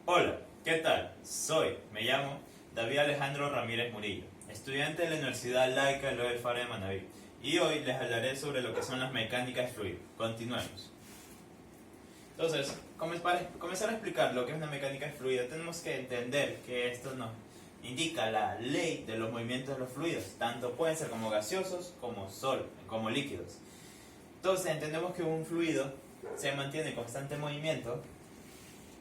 Hola, ¿qué tal? Me llamo David Alejandro Ramírez Murillo, estudiante de la Universidad Laica Eloy Fara de Manabí, y hoy les hablaré sobre lo que son las mecánicas de fluido. Continuemos. Entonces, para comenzar a explicar lo que es una mecánica de fluido, tenemos que entender que esto nos indica la ley de los movimientos de los fluidos, tanto pueden ser como gaseosos, como líquidos. Entonces, entendemos que un fluido se mantiene en constante movimiento,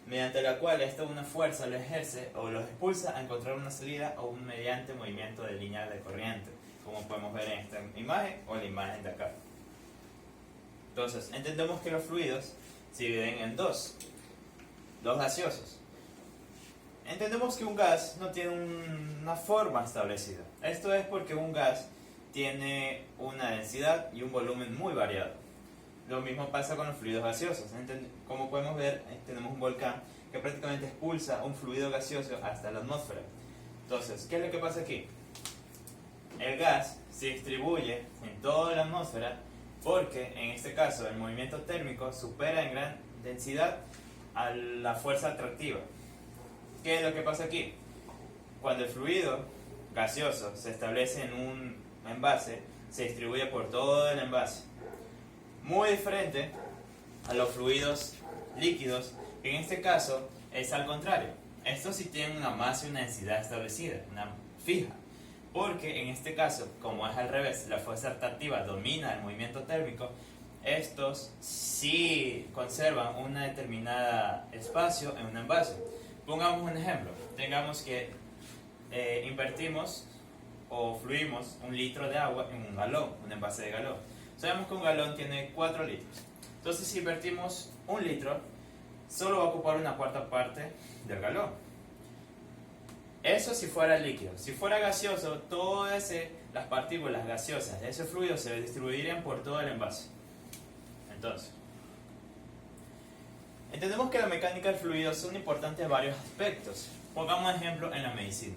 mediante la cual una fuerza lo ejerce o los expulsa a encontrar una salida o mediante movimiento de línea de corriente, como podemos ver en esta imagen o la imagen de acá. Entonces, entendemos que los fluidos se dividen en dos gaseosos. Entendemos que un gas no tiene una forma establecida. Esto es porque un gas tiene una densidad y un volumen muy variado. Lo mismo pasa con los fluidos gaseosos. Como podemos ver, tenemos un volcán que prácticamente expulsa un fluido gaseoso hasta la atmósfera. Entonces, ¿qué es lo que pasa aquí? El gas se distribuye en toda la atmósfera porque, en este caso, el movimiento térmico supera en gran densidad a la fuerza atractiva. ¿Qué es lo que pasa aquí? Cuando el fluido gaseoso se establece en un envase, se distribuye por todo el envase. Muy diferente a los fluidos líquidos, que en este caso es al contrario. Estos sí tienen una masa y una densidad establecida, una fija. Porque en este caso, como es al revés, la fuerza atractiva domina el movimiento térmico, estos sí conservan un determinado espacio en un envase. Pongamos un ejemplo. Tengamos que invertimos o fluimos 1 litro de agua en un galón, un envase de galón. Sabemos que un galón tiene 4 litros. Entonces, si invertimos 1 litro, solo va a ocupar una cuarta parte del galón. Eso si fuera líquido. Si fuera gaseoso, las partículas gaseosas de ese fluido se distribuirían por todo el envase. Entonces, entendemos que la mecánica del fluido son importantes varios aspectos. Pongamos un ejemplo en la medicina.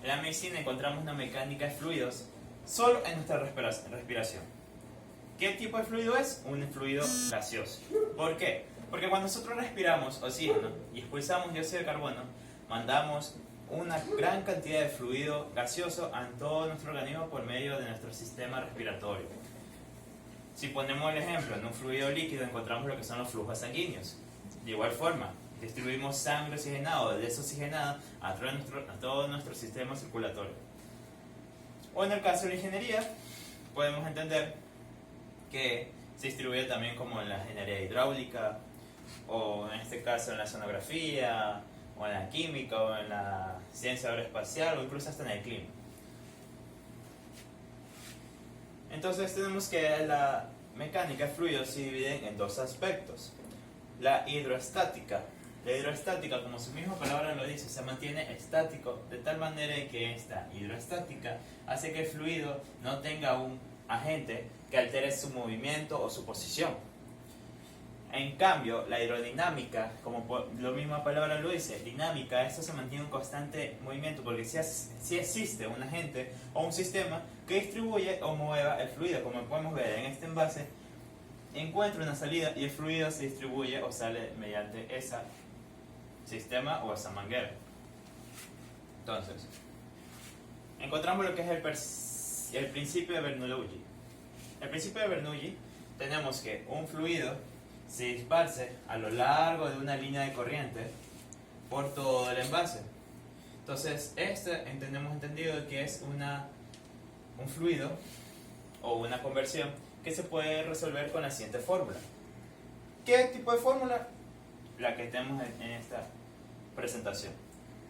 En la medicina encontramos una mecánica de fluidos solo en nuestra respiración. ¿Qué tipo de fluido es? Un fluido gaseoso. ¿Por qué? Porque cuando nosotros respiramos oxígeno y expulsamos dióxido de carbono, mandamos una gran cantidad de fluido gaseoso a todo nuestro organismo por medio de nuestro sistema respiratorio. Si ponemos el ejemplo en un fluido líquido, encontramos lo que son los flujos sanguíneos. De igual forma, distribuimos sangre oxigenada o desoxigenada a todo nuestro sistema circulatorio. O en el caso de la ingeniería, podemos entender que se distribuye también como en la ingeniería hidráulica, o en este caso en la sonografía, o en la química, o en la ciencia aeroespacial, o incluso hasta en el clima. Entonces tenemos que la mecánica de fluidos se divide en dos aspectos. La hidroestática. La hidroestática, como su misma palabra lo dice, se mantiene estático de tal manera que esta hidroestática hace que el fluido no tenga un agente que altere su movimiento o su posición. En cambio, la hidrodinámica, como la misma palabra lo dice, dinámica, esto se mantiene en constante movimiento porque si existe un agente o un sistema que distribuye o mueva el fluido, como podemos ver en este envase, encuentra una salida y el fluido se distribuye o sale mediante ese sistema o esa manguera. Entonces, encontramos lo que es el principio de Bernoulli. El principio de Bernoulli, tenemos que un fluido se disperse a lo largo de una línea de corriente por todo el envase. Entonces, hemos entendido que es un fluido o una conversión que se puede resolver con la siguiente fórmula. ¿Qué tipo de fórmula? La que tenemos en esta presentación,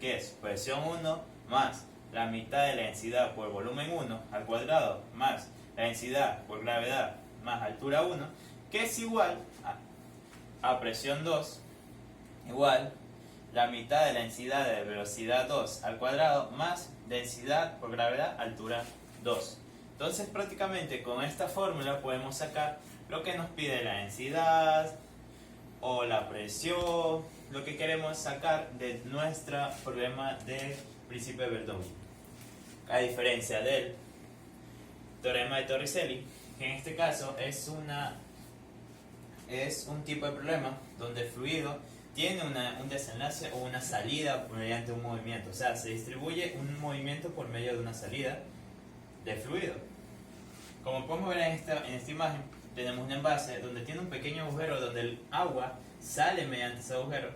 que es presión 1 más la mitad de la densidad por volumen 1 al cuadrado más la densidad por gravedad más altura 1, que es igual a presión 2 igual la mitad de la densidad de velocidad 2 al cuadrado más densidad por gravedad altura 2. Entonces, prácticamente con esta fórmula podemos sacar lo que nos pide la densidad o la presión, lo que queremos sacar de nuestro problema del principio de Bernoulli. A diferencia del teorema de Torricelli, que en este caso es un tipo de problema donde el fluido tiene un desenlace o una salida mediante un movimiento. O sea, se distribuye un movimiento por medio de una salida de fluido. Como podemos ver en esta imagen, tenemos un envase donde tiene un pequeño agujero donde el agua sale mediante ese agujero.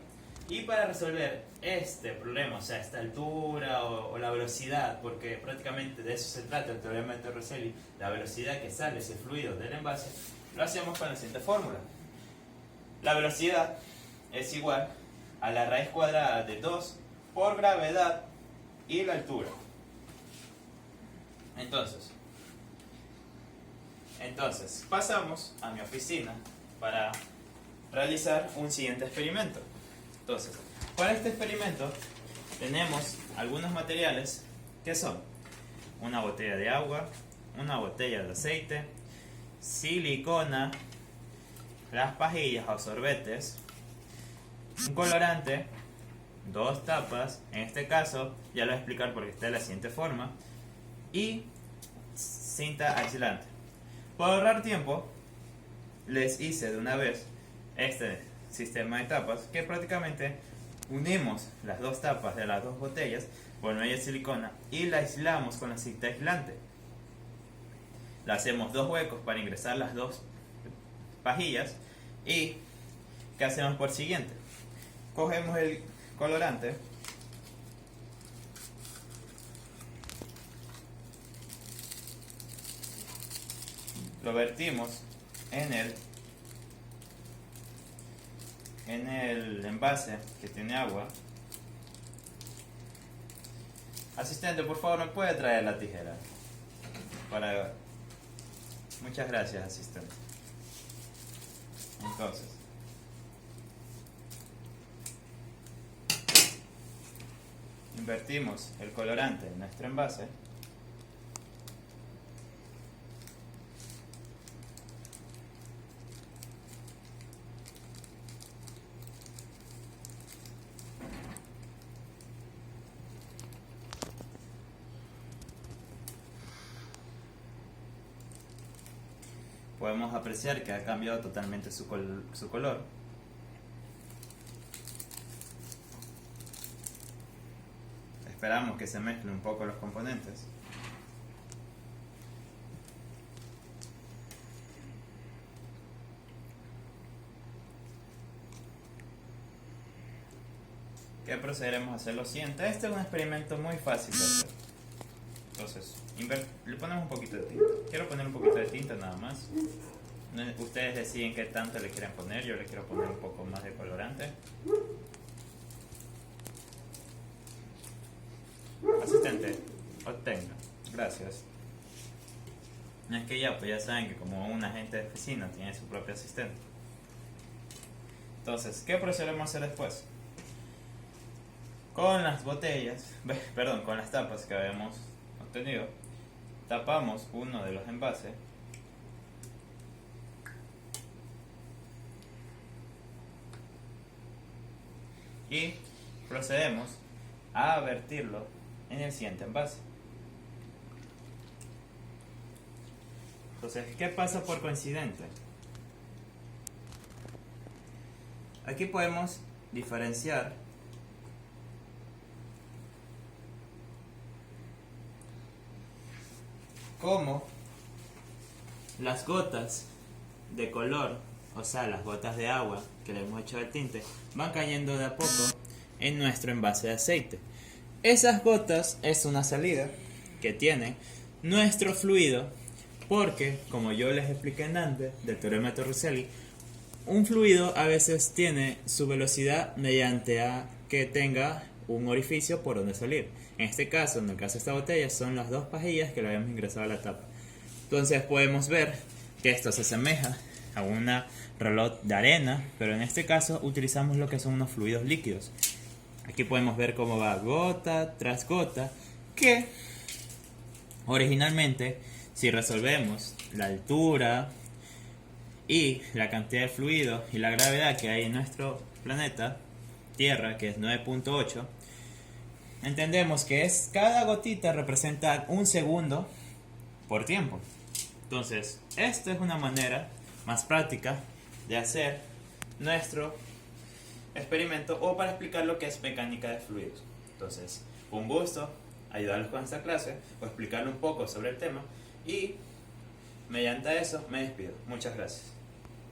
Y para resolver este problema, o sea, esta altura o la velocidad, porque prácticamente de eso se trata el teorema de Torricelli, la velocidad que sale ese fluido del envase, lo hacemos con la siguiente fórmula. La velocidad es igual a la raíz cuadrada de 2 por gravedad y la altura. Entonces, pasamos a mi oficina para realizar un siguiente experimento. Entonces, para este experimento tenemos algunos materiales que son una botella de agua, una botella de aceite, silicona, las pajillas o sorbetes, un colorante, dos tapas, en este caso ya lo voy a explicar porque está de la siguiente forma, y cinta aislante. Por ahorrar tiempo, les hice de una vez este sistema de tapas que prácticamente unimos las dos tapas de las dos botellas por medio de silicona y la aislamos con la cinta aislante. Le hacemos dos huecos para ingresar las dos pajillas y ¿qué hacemos por siguiente? Cogemos el colorante, lo vertimos en el envase que tiene agua. Asistente, por favor, ¿me puede traer la tijera? Muchas gracias, asistente. Entonces, invertimos el colorante en nuestro envase. Podemos apreciar que ha cambiado totalmente su color. Esperamos que se mezclen un poco los componentes. ¿Qué procederemos a hacer? Lo siguiente, este es un experimento muy fácil de hacer. Entonces, le ponemos un poquito de tinta. Quiero poner un poquito de tinta nada más. Ustedes deciden qué tanto le quieren poner. Yo le quiero poner un poco más de colorante. Asistente, obtenga. Gracias. Es que pues ya saben que como un agente de oficina tiene su propio asistente. Entonces, ¿qué procedemos a hacer después? Con las botellas, con las tapas que habíamos obtenido, tapamos uno de los envases y procedemos a vertirlo en el siguiente envase. Entonces, ¿qué pasa por coincidente? Aquí podemos diferenciar cómo las gotas de color, o sea, las gotas de agua que le hemos hecho al tinte, van cayendo de a poco en nuestro envase de aceite. Esas gotas es una salida que tiene nuestro fluido, porque, como yo les expliqué antes del teorema de Torricelli, un fluido a veces tiene su velocidad mediante a que tenga un orificio por donde salir. En este caso, en el caso de esta botella, son las dos pajillas que le habíamos ingresado a la tapa. Entonces podemos ver que esto se asemeja a una reloj de arena, pero en este caso utilizamos lo que son unos fluidos líquidos. Aquí podemos ver cómo va gota tras gota, que originalmente, si resolvemos la altura y la cantidad de fluido y la gravedad que hay en nuestro planeta Tierra, que es 9.8, entendemos que cada gotita representa un segundo por tiempo. Entonces, esta es una manera más práctica de hacer nuestro experimento o para explicar lo que es mecánica de fluidos. Entonces, un gusto ayudarlos con esta clase o explicarle un poco sobre el tema y mediante eso me despido. Muchas gracias.